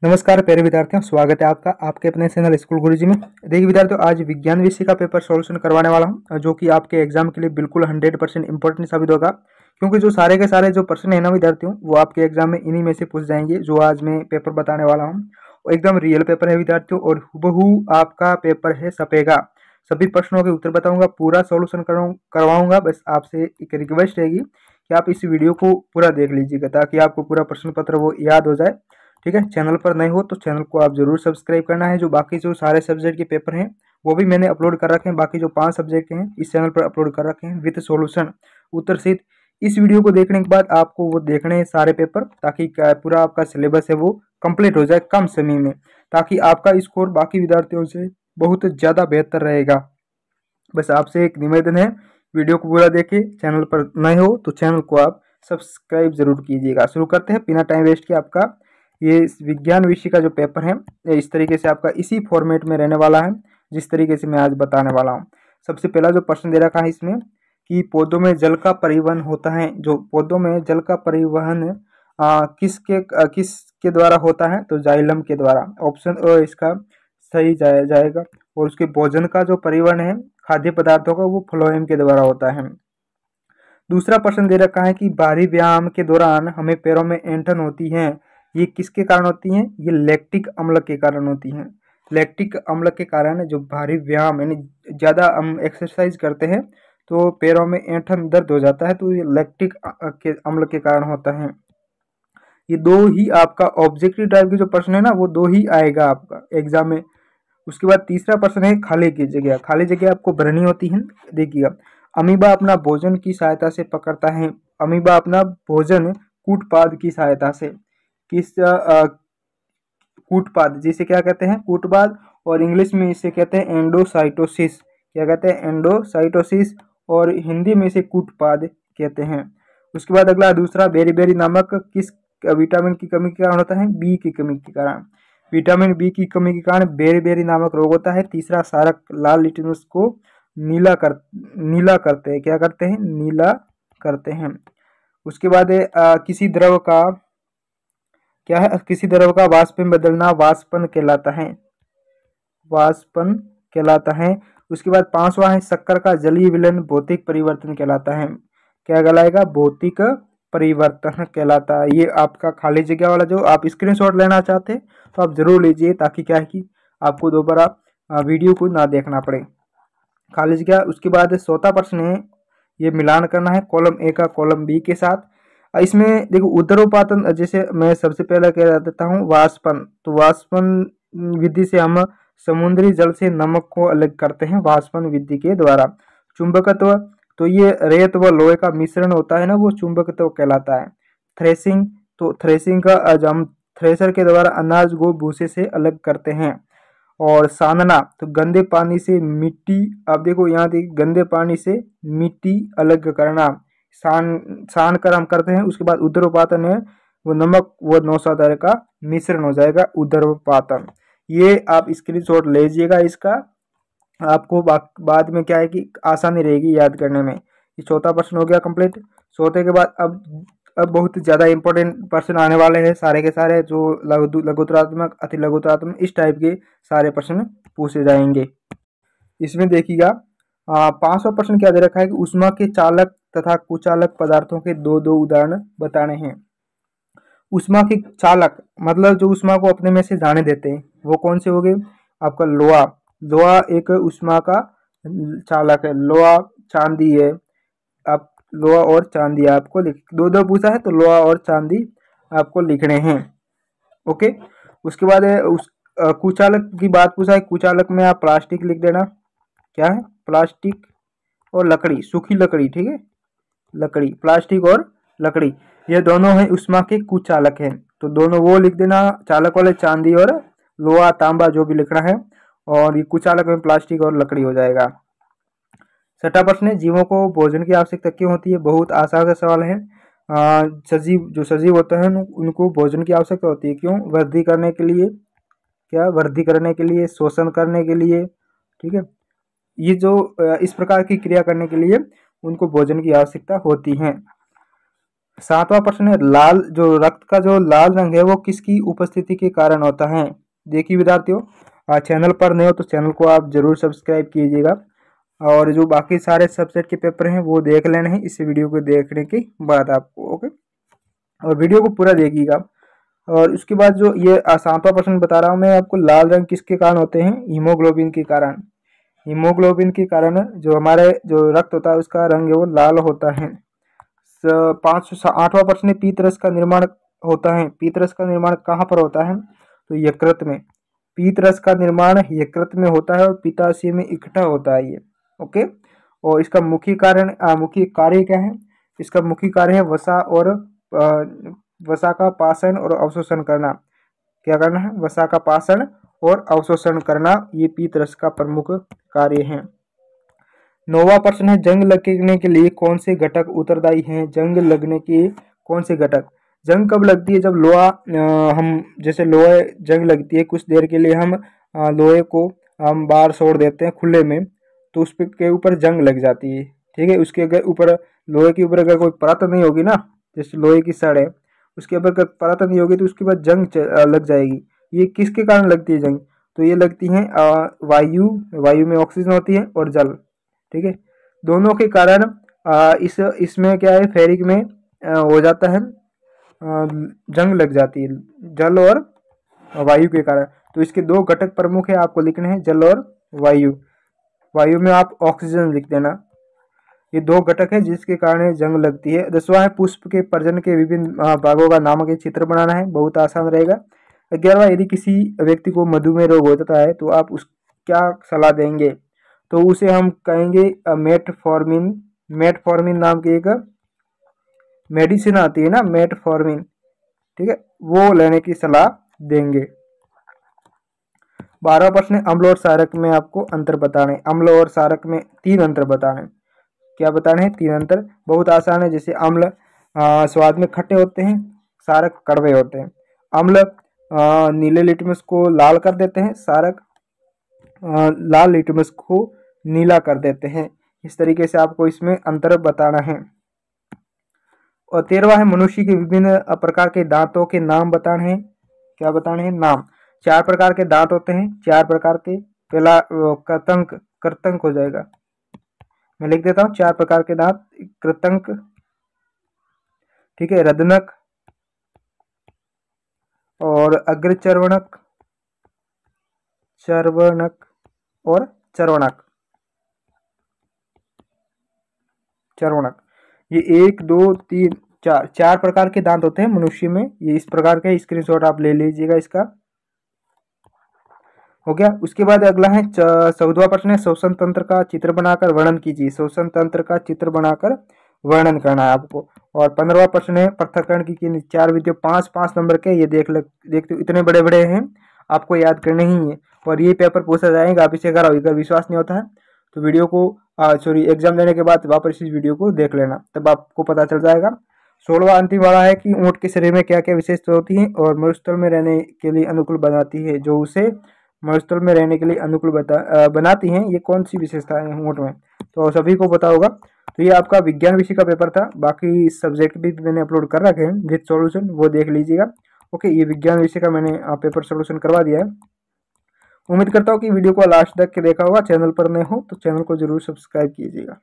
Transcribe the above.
नमस्कार प्यारे विद्यार्थियों, स्वागत है आपका आपके अपने चैनल स्कूल गुरुजी में। देखिए विद्यार्थियों, आज विज्ञान विषय का पेपर सॉल्यूशन करवाने वाला हूं, जो कि आपके एग्जाम के लिए बिल्कुल 100% इंपॉर्टेंट साबित होगा। क्योंकि जो सारे के सारे जो प्रश्न है ना विद्यार्थियों, वो आपके एग्जाम में इन्हीं में से पूछ जाएंगे। जो आज मैं पेपर बताने वाला हूँ वो एकदम रियल पेपर है विद्यार्थियों, और हूबहू आपका पेपर है छपेगा। सभी प्रश्नों के उत्तर बताऊंगा, पूरा सॉल्यूशन करवाऊंगा। बस आपसे एक रिक्वेस्ट रहेगी कि आप इस वीडियो को पूरा देख लीजिएगा, ताकि आपको पूरा प्रश्न पत्र वो याद हो जाए। ठीक है, चैनल पर नए हो तो चैनल को आप जरूर सब्सक्राइब करना है। जो बाकी जो सारे सब्जेक्ट के पेपर हैं वो भी मैंने अपलोड कर रखे हैं। बाकी जो 5 सब्जेक्ट हैं इस चैनल पर अपलोड कर रखे हैं विद सॉल्यूशन, उत्तर सहित। इस वीडियो को देखने के बाद आपको वो देखने हैं सारे पेपर, ताकि पूरा आपका सिलेबस है वो कंप्लीट हो जाए कम समय में, ताकि आपका स्कोर बाकी विद्यार्थियों से बहुत ज़्यादा बेहतर रहेगा। बस आपसे एक निवेदन है, वीडियो को पूरा देखें। चैनल पर नए हो तो चैनल को आप सब्सक्राइब जरूर कीजिएगा। शुरू करते हैं बिना टाइम वेस्ट के। आपका ये विज्ञान विषय का जो पेपर है इस तरीके से आपका इसी फॉर्मेट में रहने वाला है, जिस तरीके से मैं आज बताने वाला हूँ। सबसे पहला जो प्रश्न दे रखा है इसमें कि पौधों में जल का परिवहन होता है। जो पौधों में जल का परिवहन किसके द्वारा होता है, तो जाइलम के द्वारा। ऑप्शन ओ इसका सही जाएगा। और उसके भोजन का जो परिवहन है खाद्य पदार्थों का, वो फ्लोएम के द्वारा होता है। दूसरा प्रश्न दे रखा है कि भारी व्यायाम के दौरान हमें पैरों में ऐंठन होती है, ये किसके कारण होती हैं? ये लैक्टिक अम्ल के कारण होती हैं। लैक्टिक अम्ल के कारण जो भारी व्यायाम यानी ज़्यादा हम एक्सरसाइज करते हैं तो पैरों में ऐंठन दर्द हो जाता है, तो ये लैक्टिक के अम्ल के कारण होता है। ये दो ही आपका ऑब्जेक्टिव टाइप के जो प्रश्न है ना, वो दो ही आएगा आपका एग्जाम में। उसके बाद तीसरा प्रश्न है खाली की जगह। खाली जगह आपको भरनी होती है। देखिएगा, अमीबा अपना भोजन की सहायता से पकड़ता है। अमीबा अपना भोजन कूटपाद की सहायता से। किस कूटपाद जिसे क्या कहते हैं? कूटपाद। और इंग्लिश में इसे कहते हैं एंडोसाइटोसिस। क्या कहते हैं? एंडोसाइटोसिस। और हिंदी में इसे कूटपाद कहते हैं। उसके बाद अगला दूसरा, बेरी नामक किस विटामिन की कमी के कारण होता है? बी की कमी के कारण। विटामिन बी की कमी के कारण बेरी नामक रोग होता है। तीसरा, सारक लाल लिटमस को नीला करते हैं। क्या करते हैं? नीला करते हैं। उसके बाद किसी द्रव का क्या है? किसी द्रव का वाष्प में बदलना वाष्पन कहलाता है। वाष्पन कहलाता है। उसके बाद पांचवा है, शक्कर का जलीय विलयन भौतिक परिवर्तन कहलाता है। क्या कहलाएगा? भौतिक परिवर्तन कहलाता है। ये आपका खाली जगह वाला जो आप स्क्रीनशॉट लेना चाहते हैं तो आप जरूर लीजिए, ताकि क्या है कि आपको दोबारा वीडियो को ना देखना पड़े। खाली जगह। उसके बाद चौथा प्रश्न है, ये मिलान करना है कॉलम ए का कॉलम बी के साथ। इसमें देखो, उदरोपातन जैसे मैं सबसे पहले कह देता हूँ वाष्पन। तो वाष्पन विधि से हम समुद्री जल से नमक को अलग करते हैं, वाष्पन विधि के द्वारा। चुंबकत्व, तो ये रेत व लोहे का मिश्रण होता है ना, वो चुंबकत्व कहलाता है। थ्रेसिंग, तो थ्रेसिंग का हम थ्रेसर के द्वारा अनाज को भूसे से अलग करते हैं। और सानना, तो गंदे पानी से मिट्टी, आप देखो यहाँ देखिए, गंदे पानी से मिट्टी अलग करना, सान कर हम करते हैं। उसके बाद उदरोपातन है, वो नमक व नौशादार का मिश्रण हो जाएगा उदरोपातन। ये आप स्क्रीनशॉट लीजिएगा इसका, आपको बाद में क्या है कि आसानी रहेगी याद करने में। ये चौथा प्रश्न हो गया कंप्लीट। चौथे के बाद अब बहुत ज़्यादा इंपॉर्टेंट प्रश्न आने वाले हैं सारे के सारे, जो लघुतरात्मक, अति लघुतरात्मक, इस टाइप के सारे प्रश्न पूछे जाएंगे। इसमें देखिएगा 5वां प्रश्न क्या दे रखा है कि ऊष्मा के चालक तथा कुचालक पदार्थों के दो उदाहरण बताने हैं। ऊष्मा के चालक मतलब जो ऊष्मा को अपने में से जाने देते हैं, वो कौन से हो गए? आपका लोहा। लोहा एक ऊष्मा का चालक है। लोहा, चांदी है। आप लोहा और चांदी आपको दो पूछा है, तो लोहा और चांदी आपको लिखने हैं। ओके। उसके बाद है कुचालक की बात पूछा है। कुचालक में आप प्लास्टिक लिख देना। क्या है? प्लास्टिक और लकड़ी, सूखी लकड़ी। ठीक है, लकड़ी, प्लास्टिक और लकड़ी, ये दोनों हैं ऊष्मा के कुचालक हैं। तो दोनों वो लिख देना, चालक वाले चांदी और लोहा, तांबा, जो भी लिखना है। और ये कुचालक में प्लास्टिक और लकड़ी हो जाएगा। छठा प्रश्न है, जीवों को भोजन की आवश्यकता क्यों होती है? बहुत आसान सा सवाल है। जो सजीव होते हैं उनको भोजन की आवश्यकता होती है। क्यों? वृद्धि करने के लिए। क्या? वृद्धि करने के लिए, शोषण करने के लिए। ठीक है, ये जो इस प्रकार की क्रिया करने के लिए उनको भोजन की आवश्यकता होती है। 7वां प्रश्न है, लाल जो रक्त का जो लाल रंग है वो किसकी उपस्थिति के कारण होता है। देखिए विद्यार्थियों, चैनल पर नए हो तो चैनल को आप जरूर सब्सक्राइब कीजिएगा, और जो बाकी सारे सब्जेक्ट के पेपर हैं वो देख लेने हैं इस वीडियो को देखने के बाद आपको। ओके, और वीडियो को पूरा देखिएगा। और उसके बाद जो ये 7वां प्रश्न बता रहा हूँ मैं आपको, लाल रंग किसके कारण होते हैं। हीमोग्लोबिन के कारण। हीमोग्लोबिन के कारण जो हमारे जो रक्त होता है उसका रंग है वो लाल होता है। 8वां प्रश्न, पीतरस का निर्माण होता है। पीतरस का निर्माण कहाँ पर होता है, तो यकृत में। पीतरस का निर्माण यकृत में होता है और पित्ताशय में इकट्ठा होता है ये। ओके, और इसका मुख्य कार्य क्या है। इसका मुख्य कार्य है वसा और वसा का पाचन और अवशोषण करना। क्या करना है, वसा का पाचन और अवशोषण करना, ये पीतरस का प्रमुख कार्य है। 9वां प्रश्न है, जंग लगने के लिए कौन से घटक उत्तरदायी हैं। जंग लगने के कौन से घटक। जंग कब लगती है, जब लोहा हम जैसे लोहे जंग लगती है कुछ देर के लिए, हम लोहे को हम बाहर छोड़ देते हैं खुले में, तो उस के ऊपर जंग लग जाती है। ठीक है, उसके अगर ऊपर लोहे के ऊपर अगर कोई परत नहीं होगी ना, जैसे लोहे की सड़ है उसके ऊपर अगर परत नहीं होगी तो उसके बाद जंग लग जाएगी। ये किसके कारण लगती है जंग, तो ये लगती है वायु में ऑक्सीजन होती है और जल। ठीक है, दोनों के कारण इसमें क्या है, फेरिक में हो जाता है, जंग लग जाती है जल और वायु के कारण। तो इसके दो घटक प्रमुख है, आपको लिखने हैं जल और वायु। वायु में आप ऑक्सीजन लिख देना। ये दो घटक है जिसके कारण जंग लगती है। 10वां है, पुष्प के प्रजनन के विभिन्न भागों का नामक एक चित्र बनाना है, बहुत आसान रहेगा। 11वां, यदि किसी व्यक्ति को मधुमेह रोग होता है तो आप उस क्या सलाह देंगे, तो उसे हम कहेंगे मेटफॉर्मिन। मेटफॉर्मिन नाम की एक मेडिसिन आती है ना, मेटफॉर्मिन, ठीक है, वो लेने की सलाह देंगे। 12वां प्रश्न, अम्ल और क्षारक में आपको अंतर बताने। अम्ल और क्षारक में 3 अंतर बताने। क्या बताने हैं, 3 अंतर, बहुत आसान है। जैसे अम्ल स्वाद में खट्टे होते हैं, क्षारक कड़वे होते हैं। अम्ल नीले लिटमस को लाल कर देते हैं, क्षारक लाल लिटमस को नीला कर देते हैं। इस तरीके से आपको इसमें अंतर बताना है। और 13वां है, मनुष्य के विभिन्न प्रकार के दांतों के नाम बताने हैं। क्या बताने हैं, नाम। 4 प्रकार के दांत होते हैं, 4 प्रकार के। पहला कृतंक, कृतंक हो जाएगा, मैं लिख देता हूँ 4 प्रकार के दांत। कृतंक, ठीक है, रदनक और अग्रचर्वणक, चर्वणक और चर्वणक। चर्वणक, ये 1 2 3 4 प्रकार के दांत होते हैं मनुष्य में। ये इस प्रकार के, स्क्रीनशॉट आप ले लीजिएगा इसका। हो गया। उसके बाद अगला है 14वां प्रश्न है, श्वसन तंत्र का चित्र बनाकर वर्णन कीजिए। श्वसन तंत्र का चित्र बनाकर वर्णन करना है आपको। और 15वां प्रश्न है, पृथक्करण की 4 विधियों, 5-5 नंबर के, ये देखते हो इतने बड़े बड़े हैं, आपको याद करने ही है। और ये पेपर पूछा जाएगा, आप इसे अगर विश्वास नहीं होता है तो वीडियो को एग्जाम देने के बाद वापस इस वीडियो को देख लेना, तब आपको पता चल जाएगा। 16वां अंतिम वाला है कि ऊँट के शरीर में क्या क्या विशेषता होती है और मरुस्थल में रहने के लिए अनुकूल बनाती है। जो उसे मरुस्थल में रहने के लिए अनुकूल बनाती हैं, ये कौन सी विशेषता है ऊँट में, तो सभी को पता होगा। तो ये आपका विज्ञान विषय का पेपर था। बाकी सब्जेक्ट भी मैंने अपलोड कर रखे हैं विद सॉल्यूशन, वो देख लीजिएगा। ओके, ये विज्ञान विषय का मैंने पेपर सॉल्यूशन करवा दिया है। उम्मीद करता हूँ कि वीडियो को लास्ट तक के देखा होगा। चैनल पर नए हो तो चैनल को जरूर सब्सक्राइब कीजिएगा।